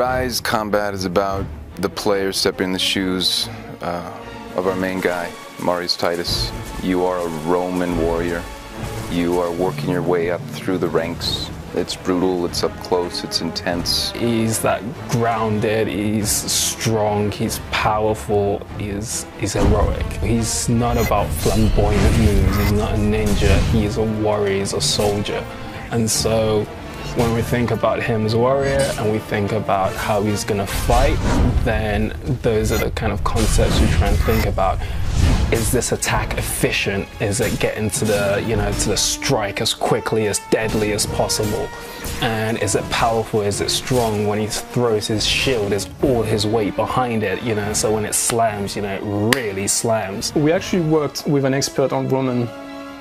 RYSE combat is about the player stepping in the shoes of our main guy, Marius Titus. You are a Roman warrior. You are working your way up through the ranks. It's brutal, it's up close, it's intense. He's that grounded, he's strong, he's powerful, he's heroic. He's not about flamboyant moves, he's not a ninja, he's a warrior, he's a soldier. And so when we think about him as a warrior and we think about how he's gonna fight, then those are the kind of concepts we try and think about. Is this attack efficient? Is it getting to the, to the strike as quickly, as deadly as possible? And is it powerful? Is it strong? When he throws his shield, is all his weight behind it, so when it slams, it really slams. We actually worked with an expert on Roman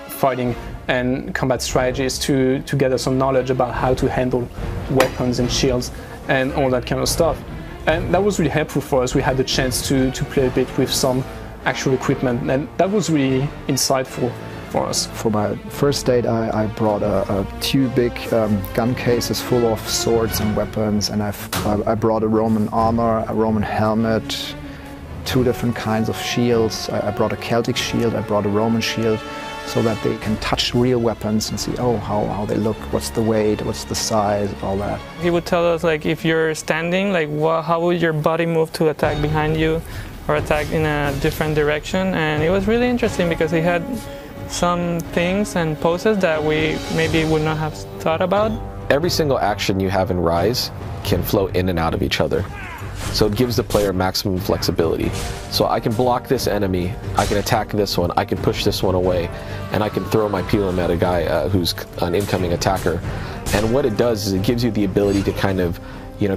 fighting and combat strategies to gather some knowledge about how to handle weapons and shields and all that kind of stuff. And that was really helpful for us. We had the chance to play a bit with some actual equipment, and that was really insightful for us. For my first date, I brought two big gun cases full of swords and weapons, and I brought a Roman armor, a Roman helmet, two different kinds of shields. I brought a Celtic shield, I brought a Roman shield, so that they can touch real weapons and see, oh, how they look, what's the weight, what's the size, all that. He would tell us, like, if you're standing, like, how would your body move to attack behind you or attack in a different direction. And it was really interesting because he had some things and poses that we maybe would not have thought about. Every single action you have in RYSE can flow in and out of each other. So it gives the player maximum flexibility. So I can block this enemy, I can attack this one, I can push this one away, and I can throw my pilum at a guy who's an incoming attacker. And what it does is it gives you the ability to kind of,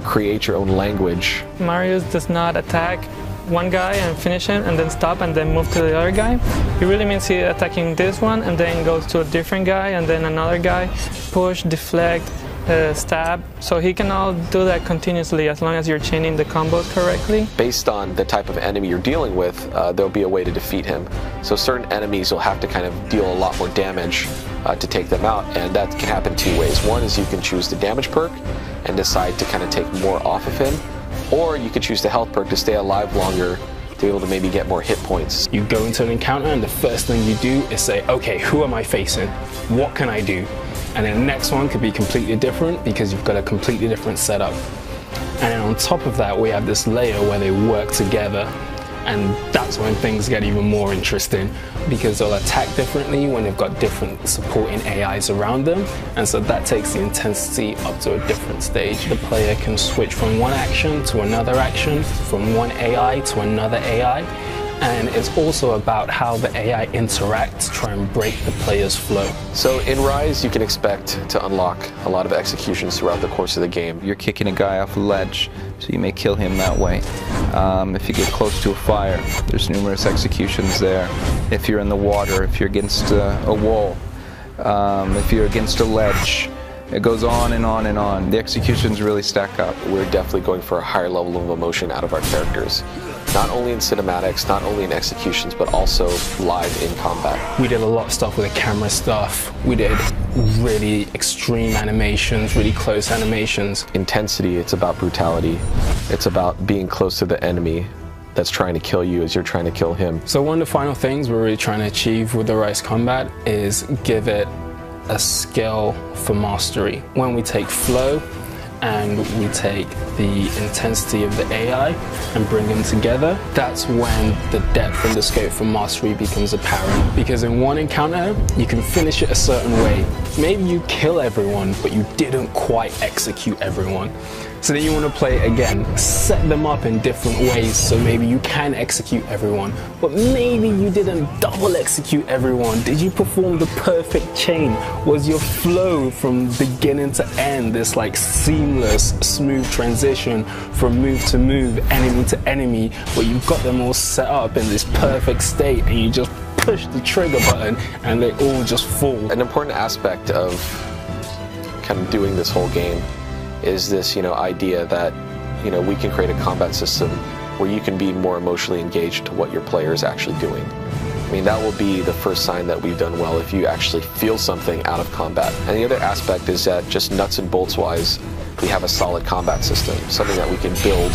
create your own language. Marius does not attack one guy and finish him and then stop and then move to the other guy. He really means he's attacking this one and then goes to a different guy and then another guy, push, deflect, stab. So he can all do that continuously as long as you're chaining the combos correctly. Based on the type of enemy you're dealing with, there'll be a way to defeat him. So certain enemies will have to kind of deal a lot more damage to take them out, and that can happen two ways. One is you can choose the damage perk and decide to kind of take more off of him, or you could choose the health perk to stay alive longer, to be able to maybe get more hit points. You go into an encounter and the first thing you do is say, okay, who am I facing? What can I do? And then the next one could be completely different because you've got a completely different setup. And then on top of that, we have this layer where they work together. And that's when things get even more interesting because they'll attack differently when they've got different supporting AIs around them. And so that takes the intensity up to a different stage. The player can switch from one action to another action, from one AI to another AI. And it's also about how the AI interacts to try and break the player's flow. So in RYSE, you can expect to unlock a lot of executions throughout the course of the game. You're kicking a guy off a ledge, so you may kill him that way. If you get close to a fire, there's numerous executions there. If you're in the water, if you're against a wall, if you're against a ledge, it goes on and on and on. The executions really stack up. We're definitely going for a higher level of emotion out of our characters. Not only in cinematics, not only in executions, but also live in combat. We did a lot of stuff with the camera stuff. We did really extreme animations, really close animations. Intensity, it's about brutality. It's about being close to the enemy that's trying to kill you as you're trying to kill him. So one of the final things we're really trying to achieve with the RYSE combat is give it a skill for mastery. When we take flow and we take the intensity of the AI and bring them together, that's when the depth and the scope for mastery becomes apparent. Because in one encounter, you can finish it a certain way. Maybe you kill everyone, but you didn't quite execute everyone. So then you want to play it again, set them up in different ways so maybe you can execute everyone, but maybe you didn't double execute everyone. Did you perform the perfect chain? Was your flow from beginning to end this like seamless, smooth transition from move to move, enemy to enemy, where you've got them all set up in this perfect state and you just push the trigger button and they all just fall? An important aspect of kind of doing this whole game is this, idea that, we can create a combat system where you can be more emotionally engaged to what your player is actually doing. I mean, that will be the first sign that we've done well if you actually feel something out of combat. And the other aspect is that just nuts and bolts wise, we have a solid combat system, something that we can build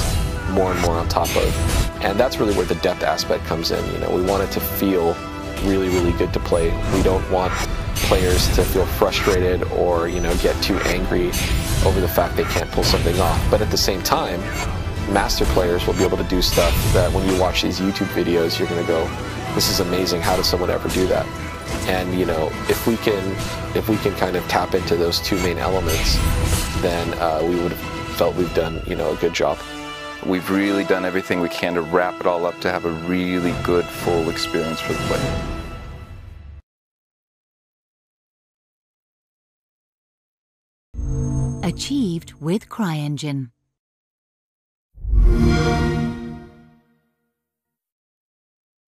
more and more on top of. And that's really where the depth aspect comes in. You know, we want it to feel really, really good to play. We don't want players to feel frustrated or, you know, get too angry over the fact they can't pull something off. But at the same time, master players will be able to do stuff that when you watch these YouTube videos, you're going to go, this is amazing, how does someone ever do that? And, you know, if we can kind of tap into those two main elements, then we would have felt we've done, you know, a good job. We've really done everything we can to wrap it all up to have a really good, full experience for the player. Achieved with CryEngine.